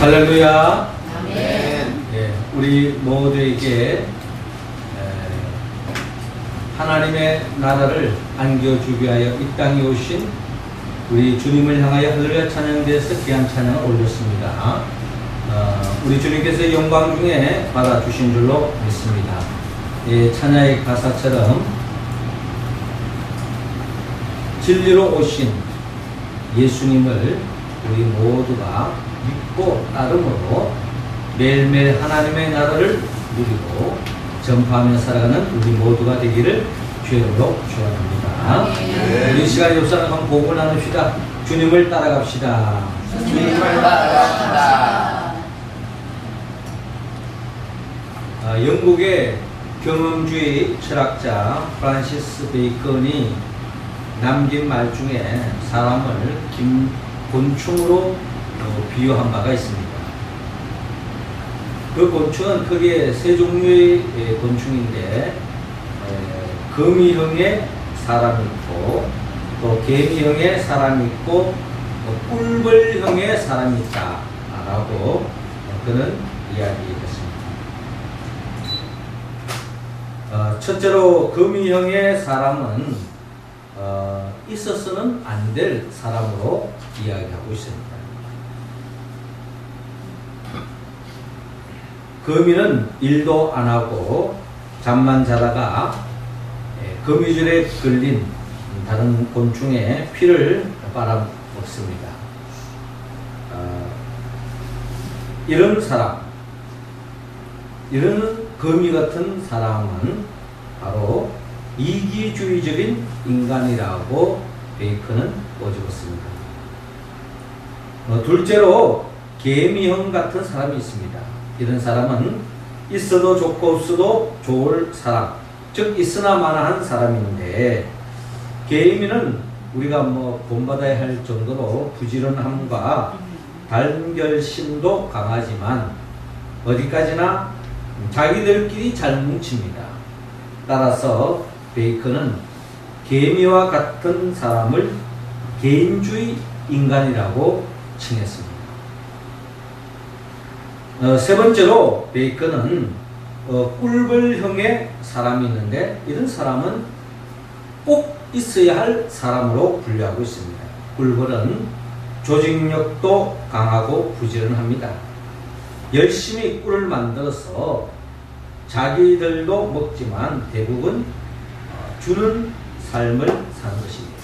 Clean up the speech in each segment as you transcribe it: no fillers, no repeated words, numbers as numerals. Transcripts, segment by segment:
할렐루야. 아멘. 예, 우리 모두에게 하나님의 나라를 안겨주기 위하여 이 땅에 오신 우리 주님을 향하여 할렐루야 찬양대에서 귀한 찬양을 올렸습니다. 우리 주님께서 영광 중에 받아주신 줄로 믿습니다. 예, 찬양의 가사처럼 진리로 오신 예수님을 우리 모두가 믿고 따름으로 매일매일 하나님의 나라를 누리고 전파하며 살아가는 우리 모두가 되기를 주님으로 축원합니다. 네. 우리 시간에 옆사람 한번 복을 나눕시다. 주님을 따라갑시다. 주님을 따라갑시다. 영국의 경험주의 철학자 프란시스 베이컨이 남긴 말 중에 사람을 곤충으로 비유한 바가 있습니다. 그 곤충은 크게 세 종류의 곤충인데 거미형의 사람이 있고 또 개미형의 사람이 있고 꿀벌형의 사람이 있다 라고 그는 이야기했습니다. 첫째로 거미형의 사람은 있어서는 안 될 사람으로 이야기하고 있습니다. 거미는 일도 안 하고 잠만 자다가 거미줄에 걸린 다른 곤충의 피를 빨아먹습니다. 이런 사람, 이런 거미 같은 사람은 바로 이기주의적인 인간이라고 베이컨은 꼬집었습니다. 둘째로 개미형 같은 사람이 있습니다. 이런 사람은 있어도 좋고 없어도 좋을 사람, 즉 있으나 마나한 사람인데 개미는 우리가 본받아야 할 정도로 부지런함과 단결심도 강하지만 어디까지나 자기들끼리 잘 뭉칩니다. 따라서 베이컨은 개미와 같은 사람을 개인주의 인간이라고 칭했습니다. 세 번째로 베이컨은 꿀벌형의 사람이 있는데 이런 사람은 꼭 있어야 할 사람으로 분류하고 있습니다. 꿀벌은 조직력도 강하고 부지런합니다. 열심히 꿀을 만들어서 자기들도 먹지만 대부분 주는 삶을 사는 것입니다.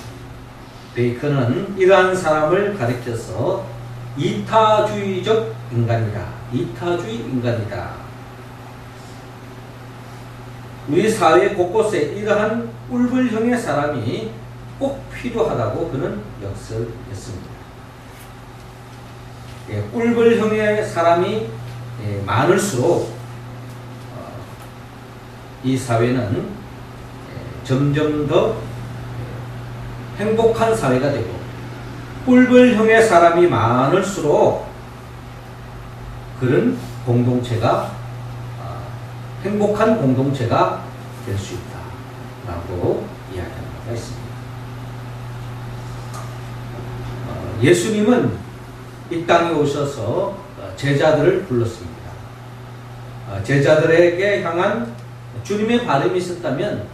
베이컨은 이러한 사람을 가리켜서 이타주의적 인간이다. 이타주의 인간이다. 우리 사회 곳곳에 이러한 꿀벌형의 사람이 꼭 필요하다고 그는 역설했습니다. 꿀벌형의 사람이 많을수록 이 사회는 점점 더 행복한 사회가 되고 꿀벌형의 사람이 많을수록 그런 공동체가 행복한 공동체가 될 수 있다라고 이야기하는 바가 있습니다. 예수님은 이 땅에 오셔서 제자들을 불렀습니다. 제자들에게 향한 주님의 바람이 있었다면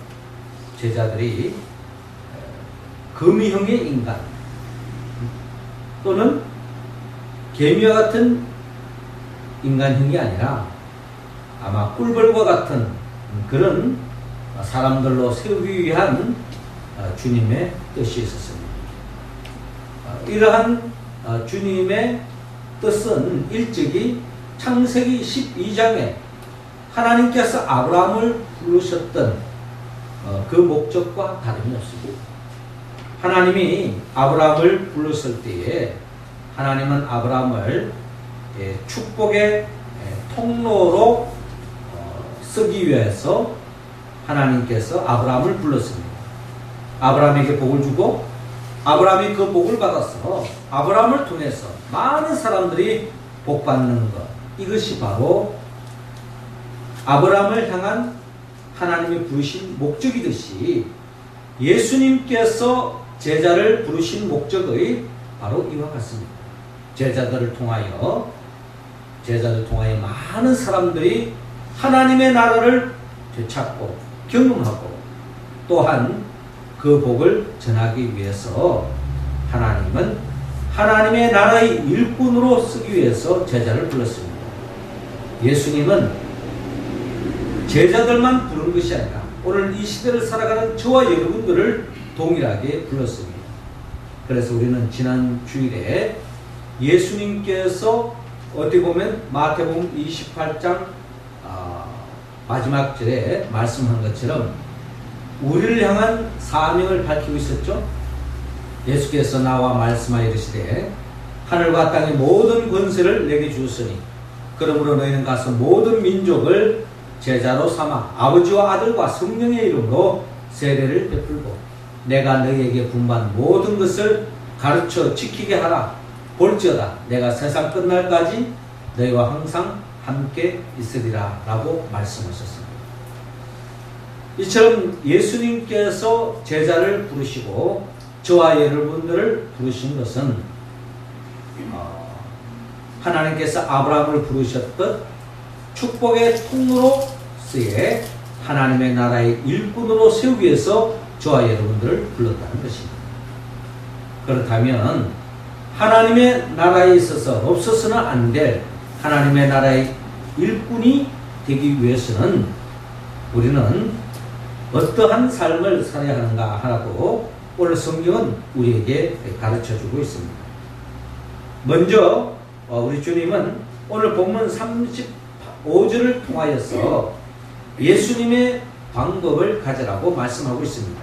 제자들이 거미형의 인간 또는 개미와 같은 인간형이 아니라 아마 꿀벌과 같은 그런 사람들로 세우기 위한 주님의 뜻이 있었습니다. 이러한 주님의 뜻은 일찍이 창세기 12장에 하나님께서 아브라함을 부르셨던 그 목적과 다름이 없습니다. 하나님이 아브라함을 불렀을 때에 하나님은 아브라함을 축복의 통로로 쓰기 위해서 하나님께서 아브라함을 불렀습니다. 아브라함에게 복을 주고 아브라함이 그 복을 받아서 아브라함을 통해서 많은 사람들이 복받는 것, 이것이 바로 아브라함을 향한 하나님이 부르신 목적이듯이 예수님께서 제자를 부르신 목적의 바로 이와 같습니다. 제자들을 통하여 제자를 통하여 많은 사람들이 하나님의 나라를 되찾고 경험하고 또한 그 복을 전하기 위해서 하나님은 하나님의 나라의 일꾼으로 쓰기 위해서 제자를 불렀습니다. 예수님은 제자들만 부른 것이 아니라 오늘 이 시대를 살아가는 저와 여러분들을 동일하게 불렀습니다. 그래서 우리는 지난 주일에 예수님께서 어떻게 보면 마태복음 28장 마지막 절에 말씀한 것처럼 우리를 향한 사명을 밝히고 있었죠. 예수께서 나와 말씀하여 이르시되 하늘과 땅의 모든 권세를 내게 주었으니 그러므로 너희는 가서 모든 민족을 제자로 삼아 아버지와 아들과 성령의 이름으로 세례를 베풀고 내가 너희에게 분부한 모든 것을 가르쳐 지키게 하라. 볼지어다 내가 세상 끝날까지 너희와 항상 함께 있으리라 라고 말씀하셨습니다. 이처럼 예수님께서 제자를 부르시고 저와 여러분들을 부르신 것은 하나님께서 아브라함을 부르셨던 축복의 통로로서의 하나님의 나라의 일꾼으로 세우기 위해서 저와 여러분들을 불렀다는 것입니다. 그렇다면 하나님의 나라에 있어서 없어서는 안 될 하나님의 나라의 일꾼이 되기 위해서는 우리는 어떠한 삶을 살아야 하는가 하고 오늘 성경은 우리에게 가르쳐주고 있습니다. 먼저 우리 주님은 오늘 본문 35절을 통하여서 예수님의 방법을 가져라고 말씀하고 있습니다.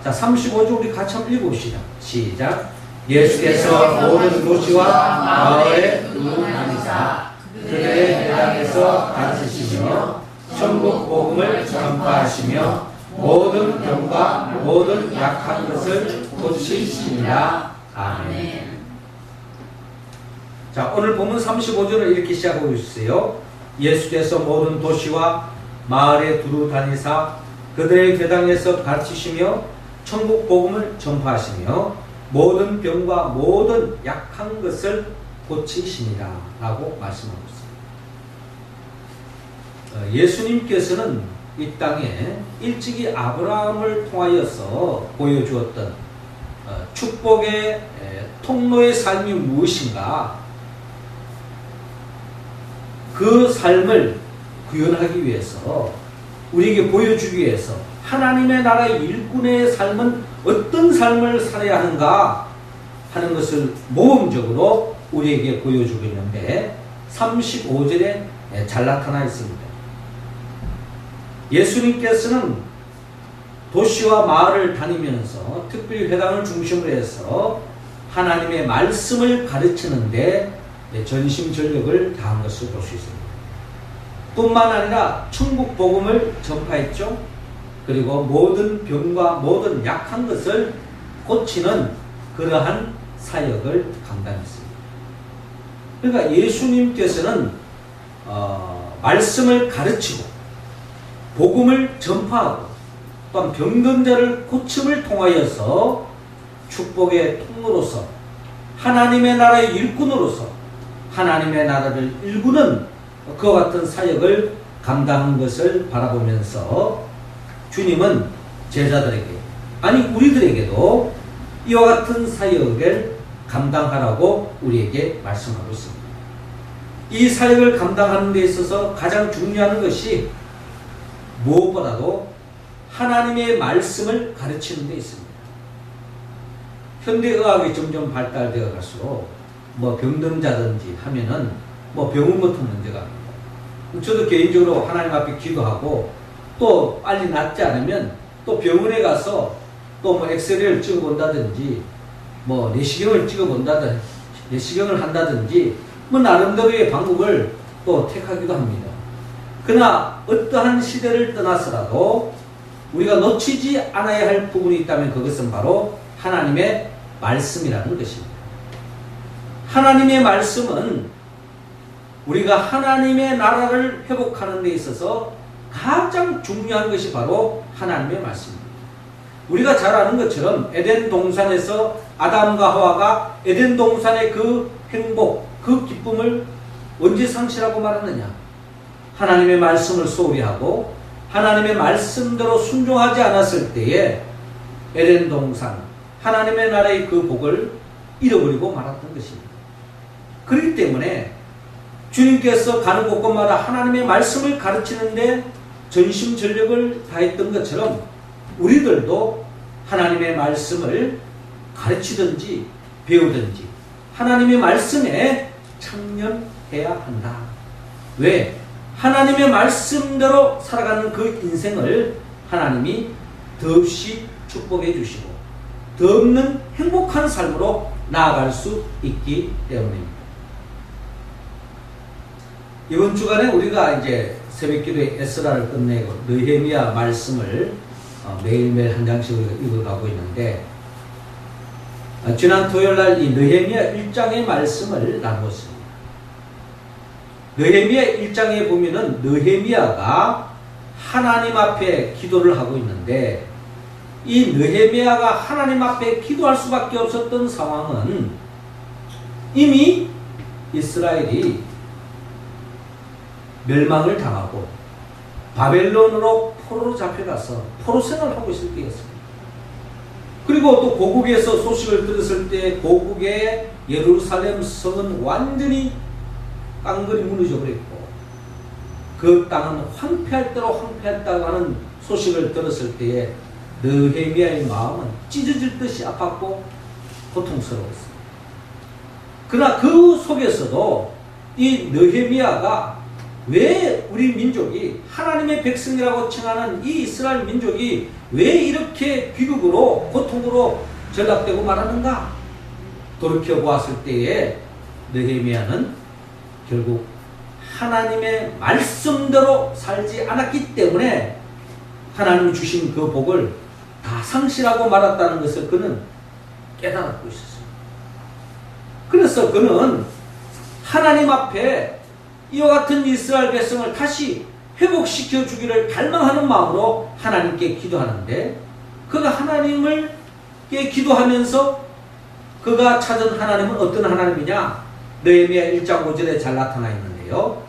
자, 35절 우리 같이 한번 읽어봅시다. 시작. 예수께서 모든 도시와 마을에 두루 다니사 그들의 회당에서 가르치시며 천국 복음을 전파하시며 모든 병과 모든 약한 것을 고치시니라. 아멘. 자, 오늘 본문 35절을 이렇게 시작하고 있어요. 예수께서 모든 도시와 마을에 두루 다니사 그들의 회당에서 가르치시며 천국 복음을 전파하시며 모든 병과 모든 약한 것을 고치시니라 라고 말씀하고 있습니다. 예수님께서는 이 땅에 일찍이 아브라함을 통하여서 보여주었던 축복의 통로의 삶이 무엇인가, 그 삶을 구현하기 위해서 우리에게 보여주기 위해서 하나님의 나라의 일꾼의 삶은 어떤 삶을 살아야 하는가 하는 것을 모범적으로 우리에게 보여주고 있는데 35절에 잘 나타나 있습니다. 예수님께서는 도시와 마을을 다니면서 특별히 회당을 중심으로 해서 하나님의 말씀을 가르치는데 전심전력을 다한 것을 볼 수 있습니다. 뿐만 아니라 천국 복음을 전파했죠. 그리고 모든 병과 모든 약한 것을 고치는 그러한 사역을 감당했습니다. 그러니까 예수님께서는 말씀을 가르치고 복음을 전파하고 또한 병든 자를 고침을 통하여서 축복의 통로로서 하나님의 나라의 일꾼으로서 하나님의 나라를 일구는 그와 같은 사역을 감당한 것을 바라보면서 주님은 제자들에게, 아니 우리들에게도 이와 같은 사역을 감당하라고 우리에게 말씀하고 있습니다. 이 사역을 감당하는 데 있어서 가장 중요한 것이 무엇보다도 하나님의 말씀을 가르치는 데 있습니다. 현대의학이 점점 발달되어 갈수록 병든 자든지 하면은 병원부터 문제가 합니다. 저도 개인적으로 하나님 앞에 기도하고 또 빨리 낫지 않으면 또 병원에 가서 또 엑스레이를 찍어본다든지 내시경을 찍어본다든지 내시경을 한다든지 나름대로의 방법을 또 택하기도 합니다. 그러나 어떠한 시대를 떠나서라도 우리가 놓치지 않아야 할 부분이 있다면 그것은 바로 하나님의 말씀이라는 것입니다. 하나님의 말씀은 우리가 하나님의 나라를 회복하는 데 있어서 가장 중요한 것이 바로 하나님의 말씀입니다. 우리가 잘 아는 것처럼 에덴 동산에서 아담과 하와가 에덴 동산의 그 행복, 그 기쁨을 언제 상실하고 말았느냐? 하나님의 말씀을 소홀히 하고 하나님의 말씀대로 순종하지 않았을 때에 에덴 동산 하나님의 나라의 그 복을 잃어버리고 말았던 것입니다. 그렇기 때문에 주님께서 가는 곳곳마다 하나님의 말씀을 가르치는데 전심전력을 다했던 것처럼 우리들도 하나님의 말씀을 가르치든지 배우든지 하나님의 말씀에 참여해야 한다. 왜? 하나님의 말씀대로 살아가는 그 인생을 하나님이 더없이 축복해 주시고 더없는 행복한 삶으로 나아갈 수 있기 때문입니다. 이번 주간에 우리가 이제 새벽기도의 에스라를 끝내고 느헤미야 말씀을 매일매일 한 장씩 우리가 읽어가고 있는데 지난 토요일날 이 느헤미야 1장의 말씀을 나누었습니다. 느헤미야 1장에 보면은 느헤미야가 하나님 앞에 기도를 하고 있는데 이 느헤미야가 하나님 앞에 기도할 수밖에 없었던 상황은 이미 이스라엘이 멸망을 당하고 바벨론으로 포로로 잡혀가서 포로 생활을 하고 있을 때였습니다. 그리고 또 고국에서 소식을 들었을 때 고국의 예루살렘 성은 완전히 깡그리 무너져 버렸고 그 땅은 황폐할 대로 황폐했다고 하는 소식을 들었을 때에 느헤미야의 마음은 찢어질 듯이 아팠고 고통스러웠습니다. 그러나 그 속에서도 이 느헤미야가 왜 우리 민족이 하나님의 백성이라고 칭하는 이 이스라엘 민족이 왜 이렇게 비극으로 고통으로 전락되고 말하는가? 돌이켜보았을 때에 느헤미야는 결국 하나님의 말씀대로 살지 않았기 때문에 하나님이 주신 그 복을 다 상실하고 말았다는 것을 그는 깨달았고 있었습니다. 그래서 그는 하나님 앞에 이와 같은 이스라엘 백성을 다시 회복시켜 주기를 갈망하는 마음으로 하나님께 기도하는데 그가 하나님께 기도하면서 그가 찾은 하나님은 어떤 하나님이냐? 느헤미야 1장 5절에 잘 나타나 있는데요.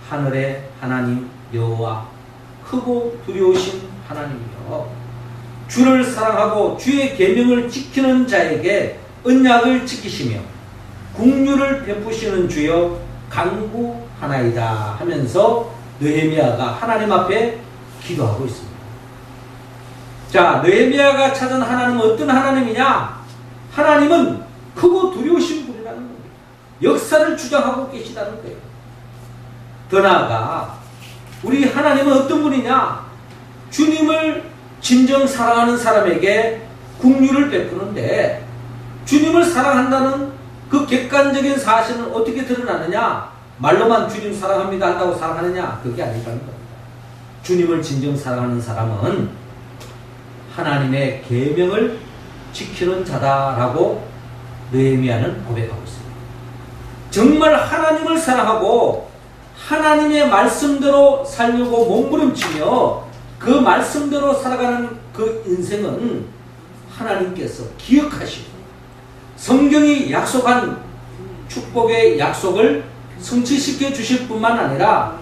하늘의 하나님 여호와 크고 두려우신 하나님이여 주를 사랑하고 주의 계명을 지키는 자에게 언약을 지키시며 국류를 베푸시는 주여 간구하나이다 하면서 느헤미야가 하나님 앞에 기도하고 있습니다. 자, 느헤미야가 찾은 하나님은 어떤 하나님이냐? 하나님은 크고 두려우신 분이라는 겁니다. 역사를 주장하고 계시다는 거예요. 더 나아가 우리 하나님은 어떤 분이냐? 주님을 진정 사랑하는 사람에게 국류를 베푸는데 주님을 사랑한다는 그 객관적인 사실은 어떻게 드러나느냐? 말로만 주님 사랑합니다 한다고 사랑하느냐? 그게 아니라는 겁니다. 주님을 진정 사랑하는 사람은 하나님의 계명을 지키는 자다라고 느헤미야는 고백하고 있습니다. 정말 하나님을 사랑하고 하나님의 말씀대로 살려고 몸부림치며 그 말씀대로 살아가는 그 인생은 하나님께서 기억하시고 성경이 약속한 축복의 약속을 성취시켜 주실 뿐만 아니라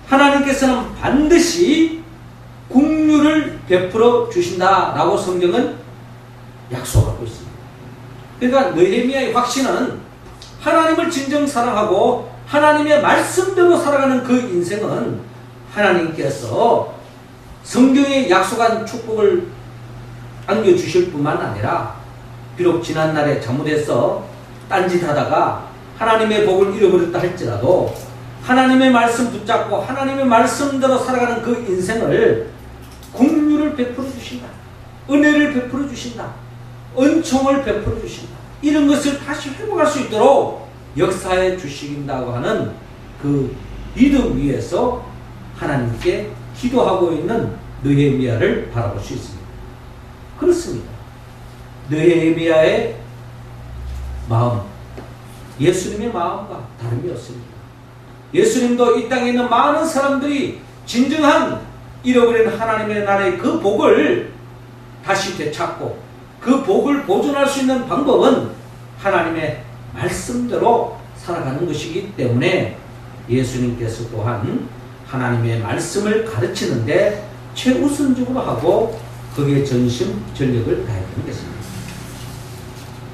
하나님께서는 반드시 국류를 베풀어 주신다라고 성경은 약속하고 있습니다. 그러니까 느헤미야의 확신은 하나님을 진정 사랑하고 하나님의 말씀대로 살아가는 그 인생은 하나님께서 성경에 약속한 축복을 안겨주실 뿐만 아니라 비록 지난날에 잘못해서 딴짓하다가 하나님의 복을 잃어버렸다 할지라도 하나님의 말씀 붙잡고 하나님의 말씀대로 살아가는 그 인생을 국류를 베풀어 주신다. 은혜를 베풀어 주신다. 은총을 베풀어 주신다. 이런 것을 다시 회복할 수 있도록 역사해 주신다고 하는 그 믿음 위에서 하나님께 기도하고 있는 느헤미야를 바라볼 수 있습니다. 그렇습니다. 느헤미야의 마음, 예수님의 마음과 다름이 없습니다. 예수님도 이 땅에 있는 많은 사람들이 진정한 잃어버린 하나님의 나라의 그 복을 다시 되찾고 그 복을 보존할 수 있는 방법은 하나님의 말씀대로 살아가는 것이기 때문에 예수님께서 또한 하나님의 말씀을 가르치는데 최우선적으로 하고 거기에 전심 전력을 다했던 것입니다.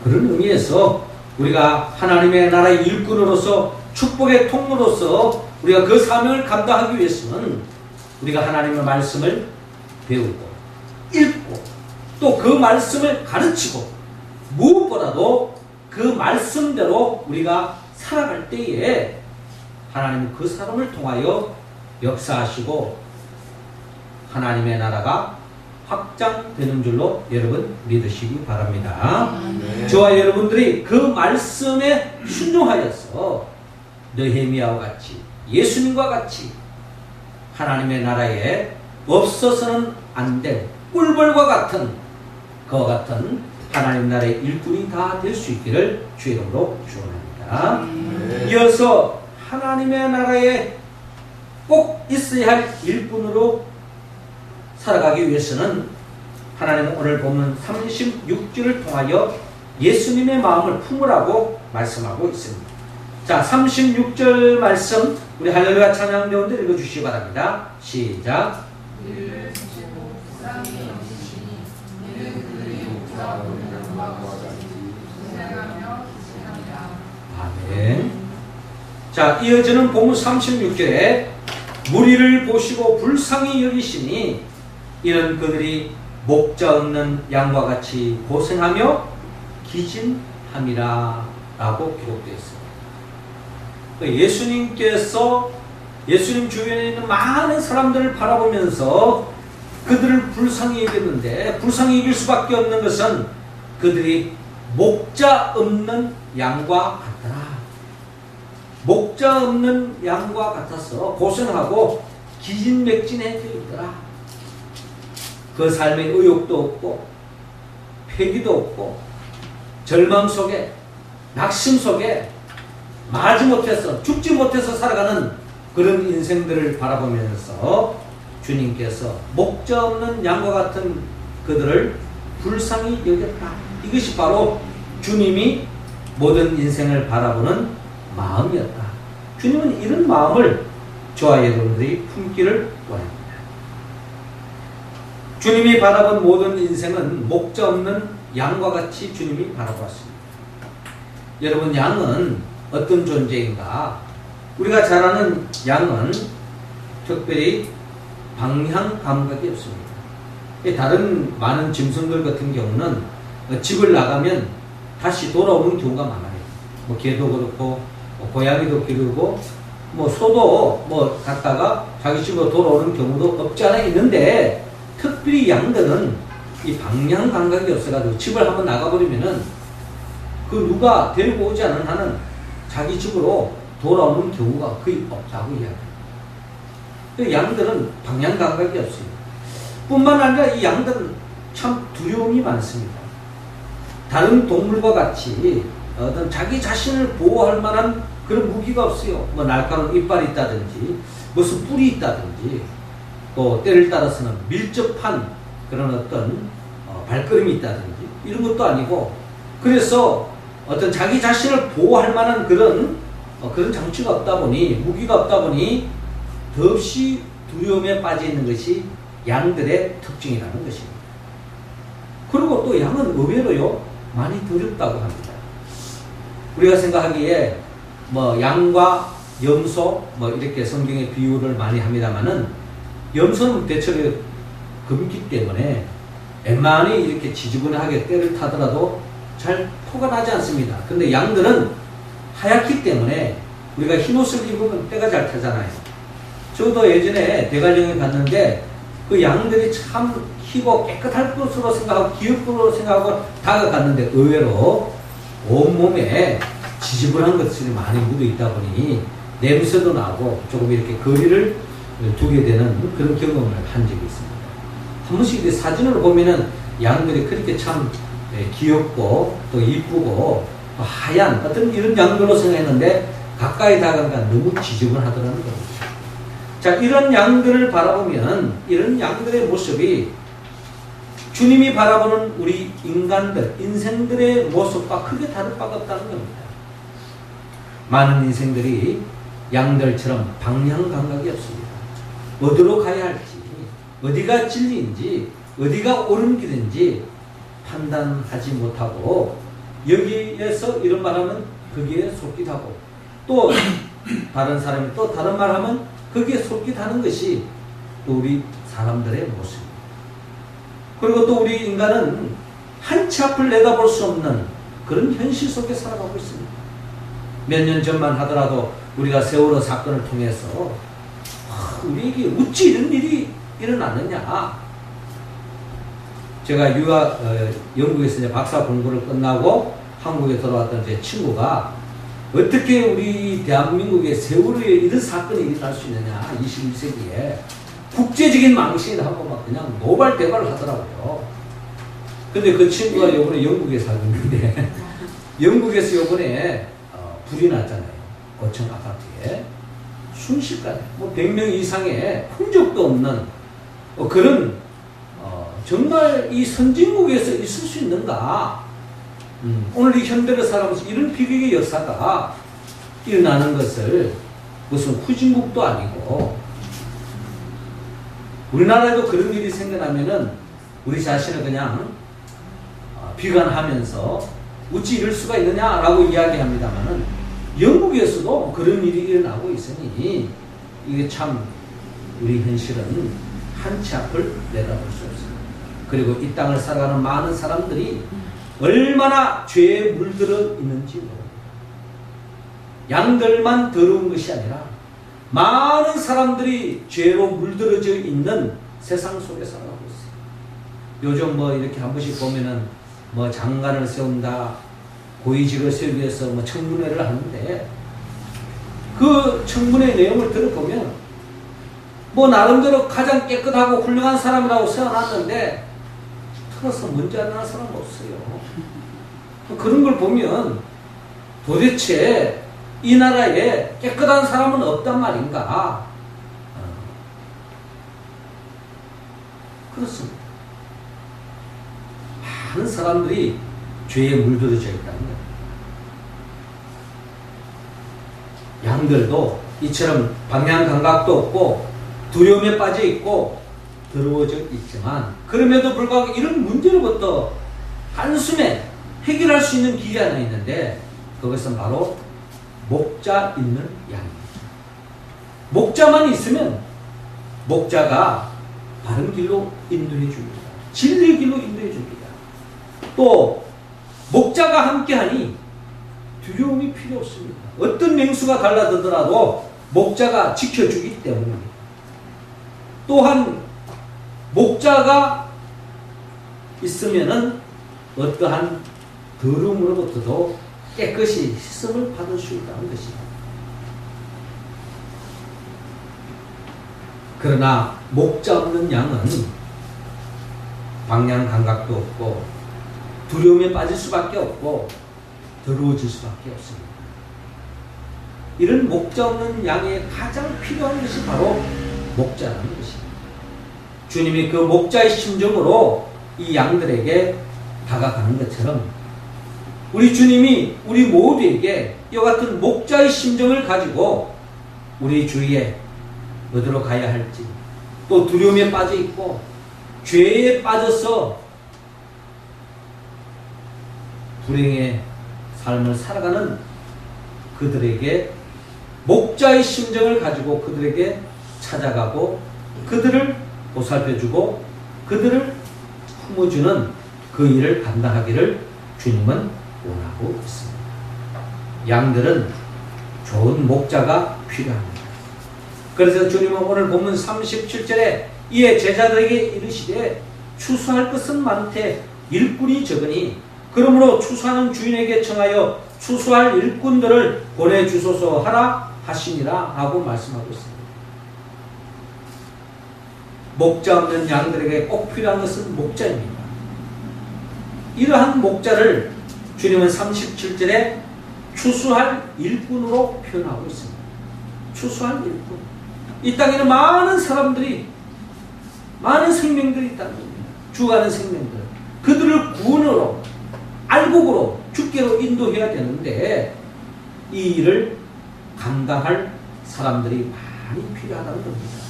그런 의미에서 우리가 하나님의 나라의 일꾼으로서 축복의 통로로서 우리가 그 사명을 감당하기 위해서는 우리가 하나님의 말씀을 배우고 읽고 또 그 말씀을 가르치고 무엇보다도 그 말씀대로 우리가 살아갈 때에 하나님은 그 사람을 통하여 역사하시고 하나님의 나라가 확장되는 줄로 여러분 믿으시기 바랍니다. 저와 여러분들이 그 말씀에 순종하여서 느헤미야와 같이 예수님과 같이 하나님의 나라에 없어서는 안 될 꿀벌과 같은 그와 같은 하나님 나라의 일꾼이 다 될 수 있기를 주의 이름으로 축원합니다. 이어서 하나님의 나라에 꼭 있어야 할 일꾼으로 살아가기 위해서는 하나님은 오늘 보면 36절을 통하여 예수님의 마음을 품으라고 말씀하고 있습니다. 자, 36절 말씀 우리 할렐루야 찬양 배우들 읽어주시기 바랍니다. 시작. 아멘. 자, 이어지는 본문 36절에 무리를 보시고 불쌍히 여기시니 이는 그들이 목자 없는 양과 같이 고생하며 기진함이라 라고 기록되어 있습니다. 예수님께서 예수님 주변에 있는 많은 사람들을 바라보면서 그들을 불쌍히 여겼는데 불쌍히 여길 수밖에 없는 것은 그들이 목자 없는 양과 같더라. 목자 없는 양과 같아서 고생하고 기진맥진해 있더라. 그 삶에 의욕도 없고 패기도 없고 절망 속에 낙심 속에 마지 못해서 죽지 못해서 살아가는 그런 인생들을 바라보면서 주님께서 목자 없는 양과 같은 그들을 불쌍히 여겼다. 이것이 바로 주님이 모든 인생을 바라보는 마음이었다. 주님은 이런 마음을 저와 여러분들이 품기를 원합니다. 주님이 바라본 모든 인생은 목자 없는 양과 같이 주님이 바라보았습니다. 여러분, 양은 어떤 존재인가? 우리가 잘 아는 양은 특별히 방향 감각이 없습니다. 다른 많은 짐승들 같은 경우는 집을 나가면 다시 돌아오는 경우가 많아요. 뭐 개도 그렇고 고양이도 기르고 소도 갔다가 자기 집으로 돌아오는 경우도 없지 않아 있는데 특별히 양들은 이 방향 감각이 없어가지고 집을 한번 나가버리면은 그 누가 데리고 오지 않은 한은 자기 집으로 돌아오는 경우가 거의 없다고 이야기해요. 양들은 방향 감각이 없습니다. 뿐만 아니라 이 양들은 참 두려움이 많습니다. 다른 동물과 같이 어떤 자기 자신을 보호할 만한 그런 무기가 없어요. 날카로운 이빨이 있다든지 무슨 뿔이 있다든지 또 때를 따라서는 밀접한 그런 어떤 발걸음이 있다든지 이런 것도 아니고, 그래서 어떤 자기 자신을 보호할 만한 그런 장치가 없다 보니, 무기가 없다 보니 더없이 두려움에 빠져 있는 것이 양들의 특징이라는 것입니다. 그리고 또 양은 의외로요 많이 두렵다고 합니다. 우리가 생각하기에 양과 염소 이렇게 성경의 비유를 많이 합니다만은, 염소는 대체로 금기 때문에 웬만히 이렇게 지저분하게 때를 타더라도 잘 토가 나지 않습니다. 근데 양들은 하얗기 때문에 우리가 흰 옷을 입으면 때가 잘 타잖아요. 저도 예전에 대관령에 갔는데 그 양들이 참 희고 깨끗할 것으로 생각하고 귀엽 것으로 생각하고 다가갔는데 의외로 온몸에 지저분한 것들이 많이 묻어 있다 보니 냄새도 나고 조금 이렇게 거리를 두게 되는 그런 경험을 한 적이 있습니다. 한 번씩 사진으로 보면은 양들이 그렇게 참 귀엽고 또 이쁘고 또 하얀 어떤 이런 양들로 생각했는데 가까이 다가가니까 너무 지저분하더라는 겁니다. 자, 이런 양들을 바라보면 이런 양들의 모습이 주님이 바라보는 우리 인간들, 인생들의 모습과 크게 다를 바가 없다는 겁니다. 많은 인생들이 양들처럼 방향 감각이 없습니다. 어디로 가야 할지, 어디가 진리인지, 어디가 옳은 길인지 판단하지 못하고 여기에서 이런 말하면 거기에 속기도 하고 또 다른 사람이 또 다른 말하면 거기에 속기도 하는 것이 또 우리 사람들의 모습입니다. 그리고 또 우리 인간은 한치 앞을 내다볼 수 없는 그런 현실 속에 살아가고 있습니다. 몇 년 전만 하더라도 우리가 세월호 사건을 통해서 우리에게 어찌 이런 일이 일어나느냐. 제가 영국에서 이제 박사 공부를 끝나고 한국에 돌아왔던 제 친구가 어떻게 우리 대한민국에 세월호에 이런 사건이 일어날 수 있느냐, 21세기에 국제적인 망신을 하고 막 그냥 노발대발을 하더라고요. 근데 그 친구가 요번에 영국에 살고 있는데 영국에서 요번에 불이 났잖아요. 고층 아파트에 순식간에 뭐 100명 이상의 흔적도 없는 그런 정말 이 선진국에서 있을 수 있는가? 오늘 이 현대를 살아가면서 이런 비극의 역사가 일어나는 것을 무슨 후진국도 아니고 우리나라에도 그런 일이 생겨나면은 우리 자신을 그냥 비관하면서 어찌 이럴 수가 있느냐라고 이야기합니다만은 영국에서도 그런 일이 일어나고 있으니 이게 참 우리 현실은 한치 앞을 내다볼 수 없습니다. 그리고 이 땅을 살아가는 많은 사람들이 얼마나 죄에 물들어 있는지 모릅니다. 양들만 더러운 것이 아니라 많은 사람들이 죄로 물들어져 있는 세상 속에 살아가고 있어요. 요즘 뭐 이렇게 한 번씩 보면은 뭐 장관을 세운다, 고위직을 세우기 위해서 뭐 청문회를 하는데 그 청문회 내용을 들어보면 뭐 나름대로 가장 깨끗하고 훌륭한 사람이라고 세워놨는데 틀어서 문제 안 나는 사람 없어요. 그런 걸 보면 도대체 이 나라에 깨끗한 사람은 없단 말인가? 그렇습니다. 많은 사람들이 죄에 물들어져 있다는 거예요. 양들도 이처럼 방향 감각도 없고 두려움에 빠져 있고 더러워져 있지만 그럼에도 불구하고 이런 문제로부터 한숨에 해결할 수 있는 길이 하나 있는데 그것은 바로 목자 있는 양입니다. 목자만 있으면 목자가 바른 길로 인도해 줍니다. 진리의 길로 인도해 줍니다. 또 목자가 함께하니 두려움이 필요 없습니다. 어떤 맹수가 달라들더라도 목자가 지켜주기 때문입니다. 또한 목자가 있으면은 어떠한 더러움으로부터도 깨끗이 씻음을 받을 수 있다는 것입니다. 그러나 목자 없는 양은 방향 감각도 없고 두려움에 빠질 수밖에 없고 더러워질 수밖에 없습니다. 이런 목자 없는 양에 가장 필요한 것이 바로 목자라는 것입니다. 주님이 그 목자의 심정으로 이 양들에게 다가가는 것처럼 우리 주님이 우리 모두에게 이와 같은 목자의 심정을 가지고 우리 주위에 어디로 가야 할지 또 두려움에 빠져 있고 죄에 빠져서 불행의 삶을 살아가는 그들에게 목자의 심정을 가지고 그들에게 찾아가고 그들을 보살펴주고 그들을 품어주는 그 일을 감당하기를 주님은 원하고 있습니다. 양들은 좋은 목자가 필요합니다. 그래서 주님은 오늘 본문 37절에 이에 제자들에게 이르시되 추수할 것은 많되 일꾼이 적으니 그러므로 추수하는 주인에게 청하여 추수할 일꾼들을 보내주소서 하라 하시니라 하고 말씀하고 있습니다. 목자 없는 양들에게 꼭 필요한 것은 목자입니다. 이러한 목자를 주님은 37절에 추수할 일꾼으로 표현하고 있습니다. 추수할 일꾼. 이 땅에는 많은 사람들이 많은 생명들이 있다는 겁니다. 죽어가는 생명들. 그들을 구원으로 알곡으로 주께로 인도해야 되는데 이 일을 감당할 사람들이 많이 필요하다는 겁니다.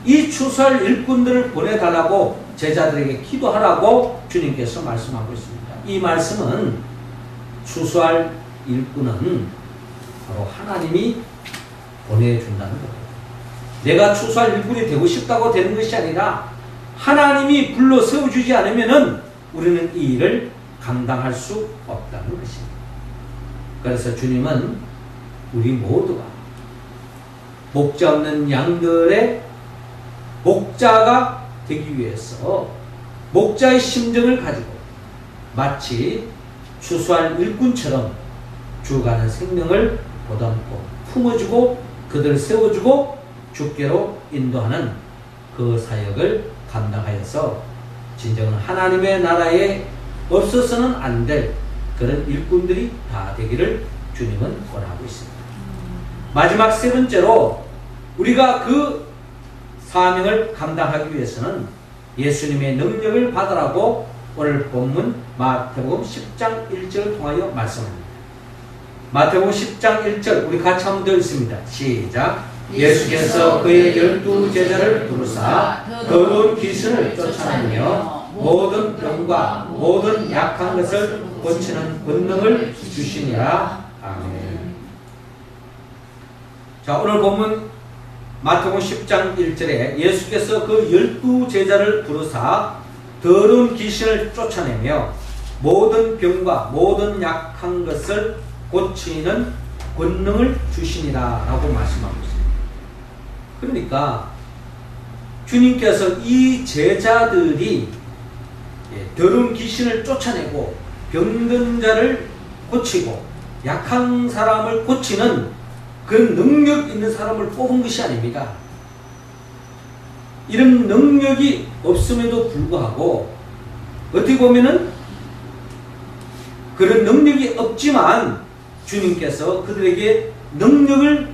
이 추수할 일꾼들을 보내달라고 제자들에게 기도하라고 주님께서 말씀하고 있습니다. 이 말씀은 추수할 일꾼은 바로 하나님이 보내준다는 겁니다. 내가 추수할 일꾼이 되고 싶다고 되는 것이 아니라 하나님이 불러 세워주지 않으면은 우리는 이 일을 감당할 수 없다는 것입니다. 그래서 주님은 우리 모두가 목자 없는 양들의 목자가 되기 위해서 목자의 심정을 가지고 마치 추수할 일꾼처럼 죽어가는 생명을 보담고 품어주고 그들을 세워주고 주께로 인도하는 그 사역을 감당하여서 진정한 하나님의 나라에 없어서는 안 될 그런 일꾼들이 다 되기를 주님은 원하고 있습니다. 마지막 세 번째로 우리가 그 사명을 감당하기 위해서는 예수님의 능력을 받으라고 오늘 본문 마태복음 10장 1절을 통하여 말씀합니다. 마태복음 10장 1절 우리 같이 한번 더 읽습니다. 시작. 예수께서 그의 12 제자를 부르사 더러운 귀신을 쫓아내며 모든 병과 모든 약한 것을 고치는 권능을 주시니라. 아멘. 자, 오늘 본문 마태복음 10장 1절에 예수께서 그 12 제자를 부르사 더러운 귀신을 쫓아내며 모든 병과 모든 약한 것을 고치는 권능을 주시니라 라고 말씀하고 있습니다. 그러니까 주님께서 이 제자들이 더러운 귀신을 쫓아내고 병든 자를 고치고 약한 사람을 고치는 그런 능력 있는 사람을 뽑은 것이 아닙니다. 이런 능력이 없음에도 불구하고 어떻게 보면은 그런 능력이 없지만 주님께서 그들에게 능력을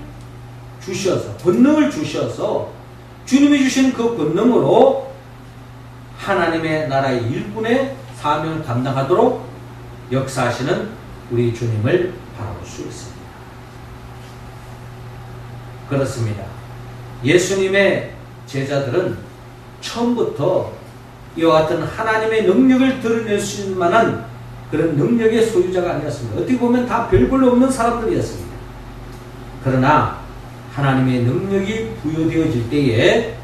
주셔서 권능을 주셔서 주님이 주신 그 권능으로 하나님의 나라의 일꾼의 사명을 감당하도록 역사하시는 우리 주님을 바라볼 수 있습니다. 그렇습니다. 예수님의 제자들은 처음부터 이와 같은 하나님의 능력을 드러낼 수 있는 만한 그런 능력의 소유자가 아니었습니다. 어떻게 보면 다 별걸로 없는 사람들이었습니다. 그러나 하나님의 능력이 부여되어질 때에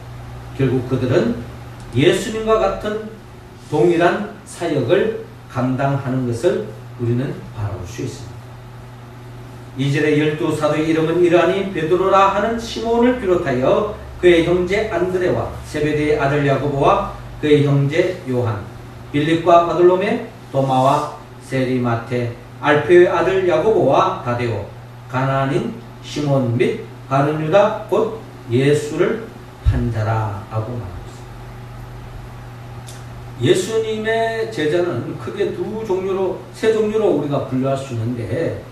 결국 그들은 예수님과 같은 동일한 사역을 감당하는 것을 우리는 바라볼 수 있습니다. 2절의 12사도의 이름은 이러하니 베드로라 하는 시몬을 비롯하여 그의 형제 안드레와 세베대의 아들 야고보와 그의 형제 요한, 빌립과 바돌로메, 도마와 세리마테, 알페의 아들 야고보와 다데오, 가나안인 시몬 및 가룟 유다 곧 예수를 판 자라 하고 말합니다. 예수님의 제자는 크게 세 종류로 우리가 분류할 수 있는데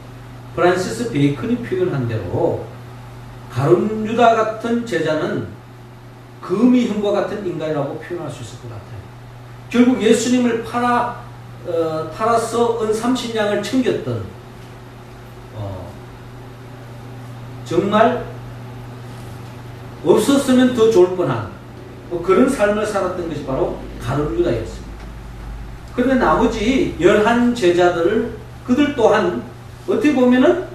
프란시스 베이컨이 표현한 대로 가룟 유다 같은 제자는 금이 흉과 같은 인간이라고 표현할 수 있을 것 같아요. 결국 예수님을 팔아서 은 30냥을 챙겼던 정말 없었으면 더 좋을 뻔한 그런 삶을 살았던 것이 바로 가룟 유다였습니다. 그런데 나머지 11 제자들을 그들 또한 어떻게 보면은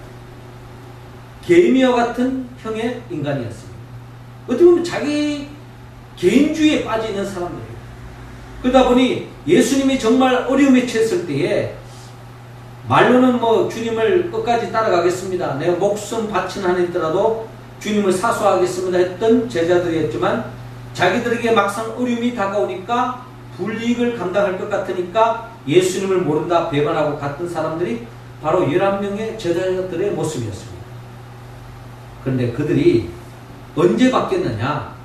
개미와 같은 형의 인간이었습니다. 어떻게 보면 자기 개인주의에 빠져 있는 사람들이에요. 그러다 보니 예수님이 정말 어려움에 처했을 때에 말로는 주님을 끝까지 따라가겠습니다. 내가 목숨 바치는 한이 있더라도 주님을 사수하겠습니다 했던 제자들이었지만 자기들에게 막상 어려움이 다가오니까 불이익을 감당할 것 같으니까 예수님을 모른다 배반하고 갔던 사람들이 바로 11명의 제자들의 모습이었습니다. 그런데 그들이 언제 바뀌었느냐?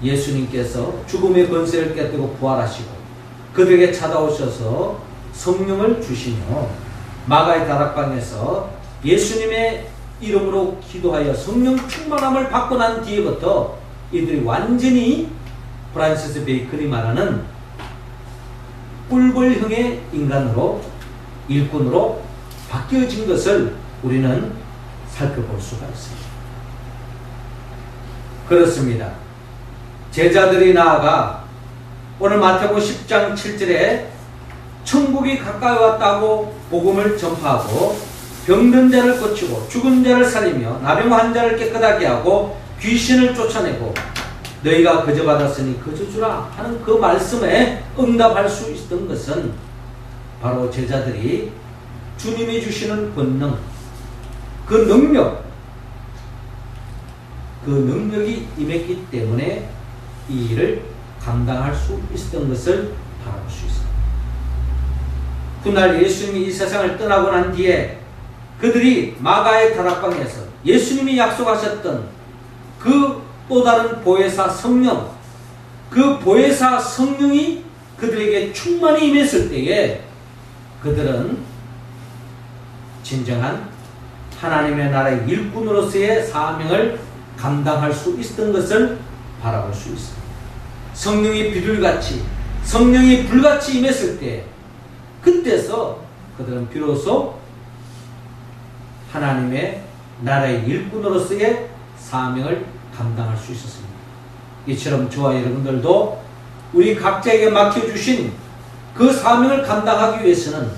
예수님께서 죽음의 권세를 깨뜨리고 부활하시고 그들에게 찾아오셔서 성령을 주시며 마가의 다락방에서 예수님의 이름으로 기도하여 성령 충만함을 받고 난 뒤에부터 이들이 완전히 프란시스 베이컨이 말하는 꿀벌형의 인간으로 일꾼으로 바뀌어진 것을 우리는 살펴볼 수가 있습니다. 그렇습니다. 제자들이 나아가 오늘 마태복음 10장 7절에 천국이 가까이 왔다고 복음을 전파하고 병든 자를 고치고 죽은 자를 살리며 나병 환자를 깨끗하게 하고 귀신을 쫓아내고 너희가 거저 받았으니 거저 주라 하는 그 말씀에 응답할 수 있었던 것은 바로 제자들이 주님이 주시는 권능, 그 능력이 임했기 때문에 이 일을 감당할 수 있었던 것을 바라볼 수 있습니다. 훗날 예수님이 이 세상을 떠나고 난 뒤에 그들이 마가의 다락방에서 예수님이 약속하셨던 그 또 다른 보혜사 성령, 그 보혜사 성령이 그들에게 충만히 임했을 때에 그들은 진정한 하나님의 나라의 일꾼으로서의 사명을 감당할 수 있었던 것을 바라볼 수 있습니다. 성령이 비둘같이, 성령이 불같이 임했을 때 그때서 그들은 비로소 하나님의 나라의 일꾼으로서의 사명을 감당할 수 있었습니다. 이처럼 저와 여러분들도 우리 각자에게 맡겨주신 그 사명을 감당하기 위해서는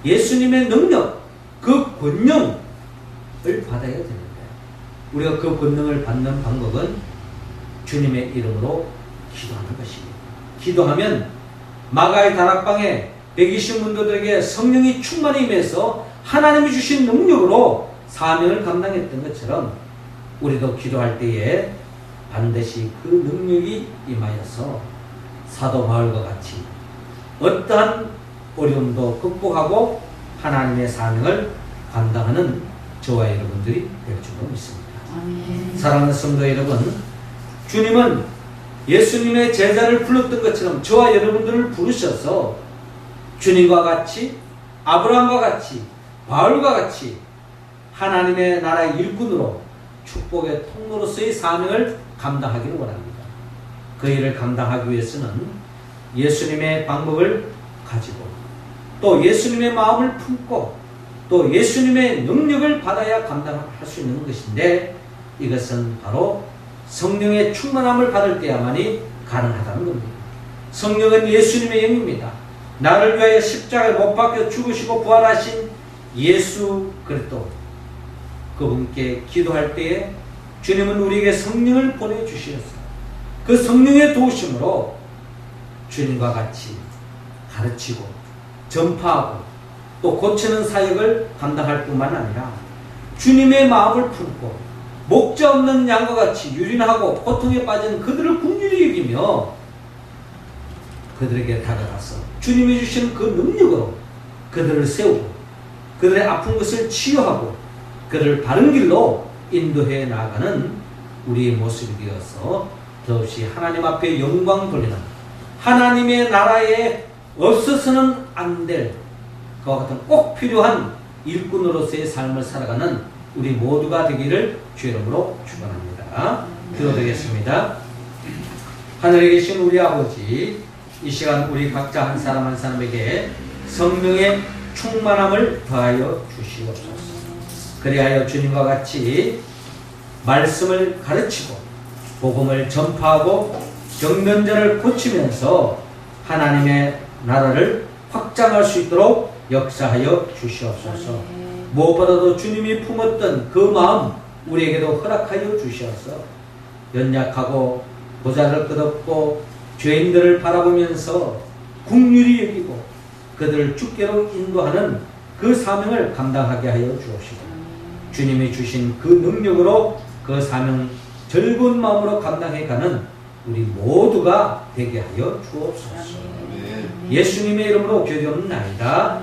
예수님의 능력, 그 권능을 받아야 됩니다. 우리가 그 권능을 받는 방법은 주님의 이름으로 기도하는 것입니다. 기도하면 마가의 다락방에 120문도들에게 성령이 충만히 임해서 하나님이 주신 능력으로 사명을 감당했던 것처럼 우리도 기도할 때에 반드시 그 능력이 임하여서 사도 바울과 같이 어떠한 어려움도 극복하고 하나님의 사명을 감당하는 저와 여러분들이 될 줄로 믿습니다. 아멘. 사랑하는 성도 여러분, 주님은 예수님의 제자를 불렀던 것처럼 저와 여러분들을 부르셔서 주님과 같이, 아브라함과 같이, 바울과 같이 하나님의 나라의 일꾼으로 축복의 통로로서의 사명을 감당하기를 원합니다. 그 일을 감당하기 위해서는 예수님의 방법을 가지고 또 예수님의 마음을 품고 또 예수님의 능력을 받아야 감당할 수 있는 것인데 이것은 바로 성령의 충만함을 받을 때야만이 가능하다는 겁니다. 성령은 예수님의 영입니다. 나를 위하여 십자가에 못 박혀 죽으시고 부활하신 예수 그리스도 그분께 기도할 때에 주님은 우리에게 성령을 보내주시었어요. 그 성령의 도우심으로 주님과 같이 가르치고 전파하고 또 고치는 사역을 감당할 뿐만 아니라 주님의 마음을 품고 목자 없는 양과 같이 유린하고 고통에 빠진 그들을 긍휼히 여기며 그들에게 다가가서 주님이 주신 그 능력으로 그들을 세우고 그들의 아픈 것을 치유하고 그를 바른 길로 인도해 나가는 우리의 모습이 되어서 더없이 하나님 앞에 영광 돌리는 하나님의 나라에 없어서는 안 될 그와 같은 꼭 필요한 일꾼으로서의 삶을 살아가는 우리 모두가 되기를 주의 이름으로 축원합니다. 기도드리겠습니다. 하늘에 계신 우리 아버지, 이 시간 우리 각자 한 사람 한 사람에게 성령의 충만함을 더하여 주시옵소서. 그리하여 주님과 같이 말씀을 가르치고 복음을 전파하고 병든 자를 고치면서 하나님의 나라를 확장할 수 있도록 역사하여 주시옵소서. 무엇보다도 주님이 품었던 그 마음 우리에게도 허락하여 주시옵소서. 연약하고 보잘을 것 없고 죄인들을 바라보면서 긍휼히 여기고 그들을 주께로 인도하는 그 사명을 감당하게 하여 주옵시고 주님이 주신 그 능력으로 그 사명 즐거운 마음으로 감당해가는 우리 모두가 되게 하여 주옵소서. 예수님의 이름으로 기도하옵나이다.